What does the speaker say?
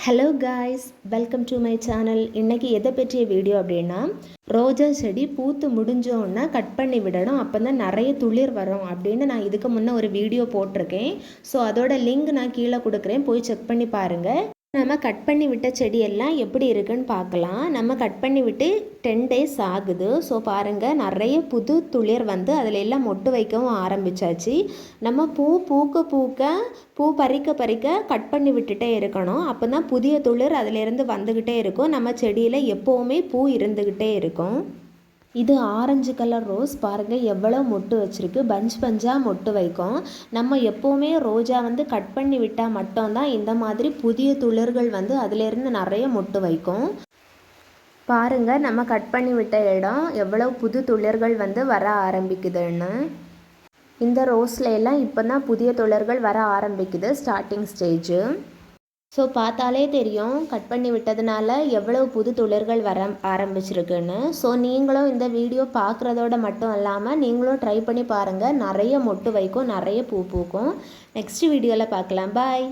Hello guys, welcome to my channel. இன்றைக்கி எதை பற்றிய வீடியோ அப்படின்னா, ரோஜா செடி பூத்து முடிஞ்சோன்னா கட் பண்ணி விடணும், அப்போ தான் நிறைய துளிர் வரும் அப்படின்னு நான் இதுக்கு முன்னே ஒரு வீடியோ போட்டிருக்கேன். ஸோ அதோட லிங்க் நான் கீழே கொடுக்குறேன், போய் செக் பண்ணி பாருங்கள். நம்ம கட் பண்ணி விட்ட செடியெல்லாம் எப்படி இருக்குன்னு பார்க்கலாம். நம்ம கட் பண்ணி விட்டு 10 days ஆகுது. ஸோ பாருங்கள், நிறைய புது துளிர் வந்து அதில் எல்லாம் மொட்டு வைக்கவும் ஆரம்பித்தாச்சு. நம்ம பூ பூக்க பூ பறிக்க கட் பண்ணி விட்டுட்டே இருக்கணும். அப்போ தான் புதிய துளிர் அதிலேருந்து வந்துக்கிட்டே இருக்கும். நம்ம செடியில் எப்போவுமே பூ இருந்துக்கிட்டே இருக்கும். இது ஆரஞ்சு கலர் ரோஸ். பாருங்கள் எவ்வளோ மொட்டு வச்சுருக்கு, பஞ்சாக மொட்டு வைக்கும். நம்ம எப்போவுமே ரோஜா வந்து கட் பண்ணி விட்டால் மட்டும்தான் இந்த மாதிரி புதிய துளிர்கள் வந்து அதிலேருந்து நிறைய மொட்டு வைக்கும். பாருங்கள், நம்ம கட் பண்ணி விட்ட இடம் எவ்வளோ புது துளிர்கள் வந்து வர ஆரம்பிக்குதுன்னு. இந்த ரோஸில் எல்லாம் இப்போ தான் புதிய துளிர்கள் வர ஆரம்பிக்குது, ஸ்டார்டிங் ஸ்டேஜு. ஸோ பார்த்தாலே தெரியும் கட் பண்ணி விட்டதுனால எவ்வளோ புது துளிர்கள் வர ஆரம்பிச்சிருக்குன்னு. ஸோ நீங்களும் இந்த வீடியோ பார்க்குறதோட மட்டும் இல்லாமல் நீங்களும் ட்ரை பண்ணி பாருங்கள். நிறைய மொட்டு வைக்கும், நிறைய பூ பூக்கும். நெக்ஸ்ட் வீடியோவில் பார்க்கலாம். பாய்.